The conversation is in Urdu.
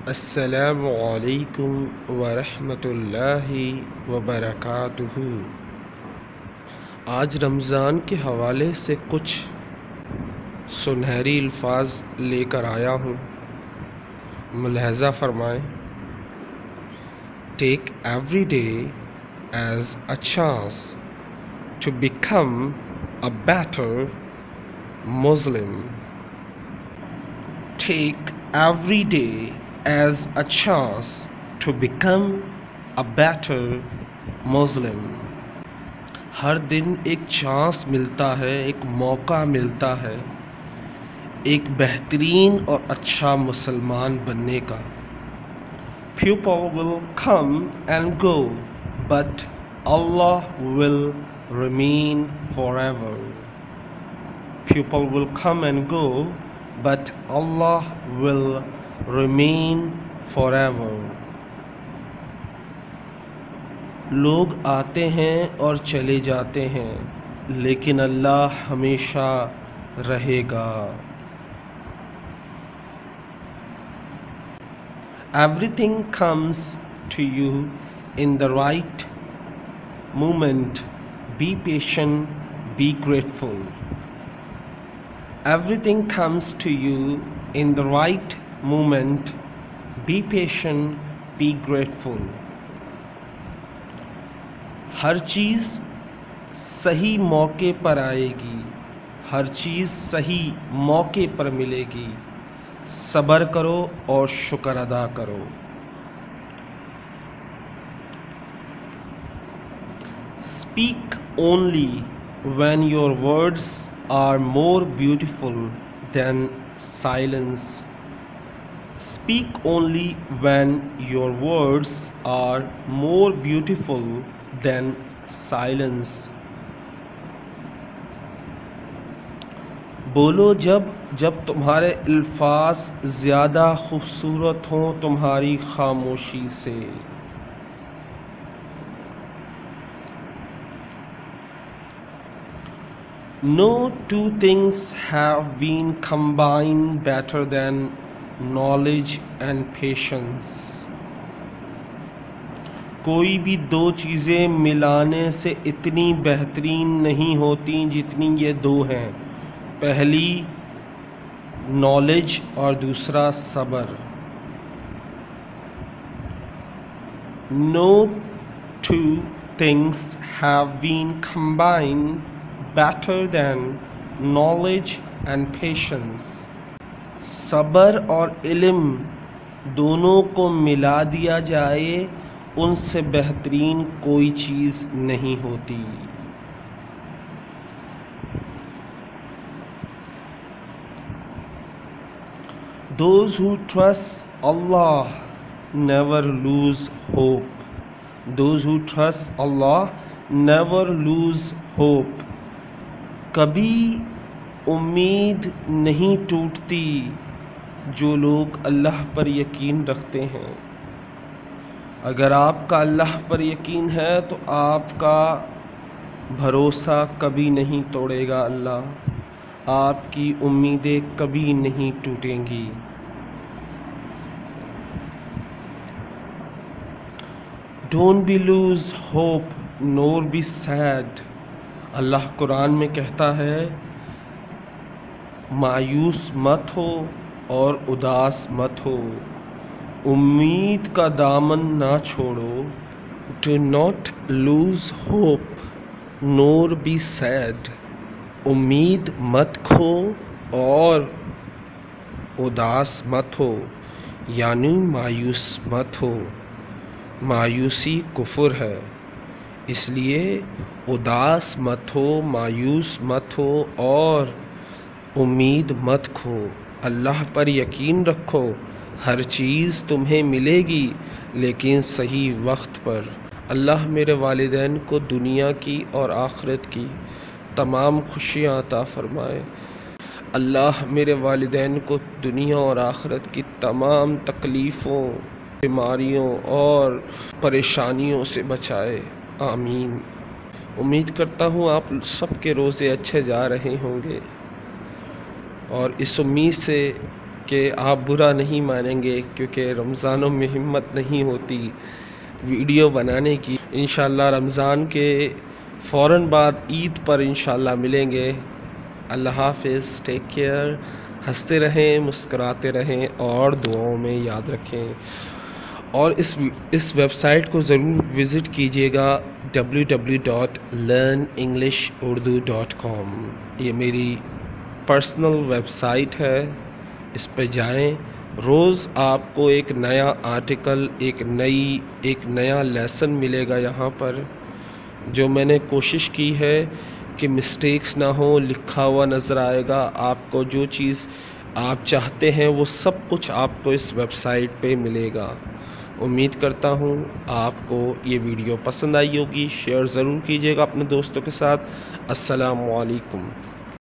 السلام علیکم ورحمۃ اللہ وبرکاتہ۔ آج رمضان کے حوالے سے کچھ سنہری الفاظ لے کر آیا ہوں، ملاحظہ فرمائیں۔ Take every day as a chance to become a better Muslim. Take every day as a chance to become a better Muslim. ہر دن ایک چانس ملتا ہے، ایک موقع ملتا ہے ایک بہترین اور اچھا مسلمان بننے کا۔ People will come and go, but Allah will remain forever. People will come and go, but Allah will remain forever. لوگ آتے ہیں اور چلے جاتے ہیں، لیکن اللہ ہمیشہ رہے گا۔ Everything comes to you in the right moment. Be patient, be grateful. Everything comes to you in the right moment. Be patient, be grateful. ہر چیز صحیح موقع پر آئے گی، ہر چیز صحیح موقع پر ملے گی۔ صبر کرو اور شکر ادا کرو۔ Speak only when your words are more beautiful than silence. Speak only when your words are more beautiful than silence. بولو جب تمہارے الفاظ زیادہ خوبصورت ہوں تمہاری خاموشی سے۔ No two things have been combined better than knowledge and patience. کوئی بھی دو چیزیں ملانے سے اتنی بہترین نہیں ہوتی جتنی یہ دو ہیں، پہلی نالج اور دوسرا صبر۔ No two things have been combined better than knowledge and patience. صبر اور علم دونوں کو ملا دیا جائے، ان سے بہترین کوئی چیز نہیں ہوتی۔ Those who trust Allah never lose hope. Those who trust Allah never lose hope. کبھی امید نہیں ٹوٹتی جو لوگ اللہ پر یقین رکھتے ہیں۔ اگر آپ کا اللہ پر یقین ہے تو آپ کا بھروسہ کبھی نہیں توڑے گا اللہ، آپ کی امیدیں کبھی نہیں ٹوٹیں گی۔ Don't be lose hope nor be sad. اللہ قرآن میں کہتا ہے مایوس مت ہو اور اداس مت ہو، امید کا دامن نہ چھوڑو۔ Do not lose hope nor be sad. امید مت کھو اور اداس مت ہو، یعنی مایوس مت ہو۔ مایوسی کفر ہے، اس لیے اداس مت ہو، مایوس مت ہو اور امید مت کھو۔ اللہ پر یقین رکھو، ہر چیز تمہیں ملے گی لیکن صحیح وقت پر۔ اللہ میرے والدین کو دنیا کی اور آخرت کی تمام خوشیاں عطا فرمائے۔ اللہ میرے والدین کو دنیا اور آخرت کی تمام تکلیفوں، بیماریوں اور پریشانیوں سے بچائے، آمین۔ امید کرتا ہوں آپ سب کے روزے اچھے جا رہے ہوں گے، اور اس امید سے کہ آپ برا نہیں مانیں گے، کیونکہ رمضانوں میں ہمت نہیں ہوتی ویڈیو بنانے کی۔ انشاءاللہ رمضان کے فوراً بعد عید پر انشاءاللہ ملیں گے۔ اللہ حافظ، ٹیک کیئر، ہنستے رہیں، مسکراتے رہیں اور دعاؤں میں یاد رکھیں۔ اور اس ویب سائٹ کو ضرور وزٹ کیجیے گا www.learnenglishurdu.com۔ یہ میری پرسنل ویب سائٹ ہے، اس پہ جائیں۔ روز آپ کو ایک نیا آرٹیکل، ایک نیا لیسن ملے گا یہاں پر، جو میں نے کوشش کی ہے کہ مسٹیکس نہ ہو، لکھا ہوا نظر آئے گا آپ کو۔ جو چیز آپ چاہتے ہیں وہ سب کچھ آپ کو اس ویب سائٹ پہ ملے گا۔ امید کرتا ہوں آپ کو یہ ویڈیو پسند آئی ہوگی۔ شیئر ضرور کیجیے گا اپنے دوستوں کے ساتھ۔ السلام علیکم۔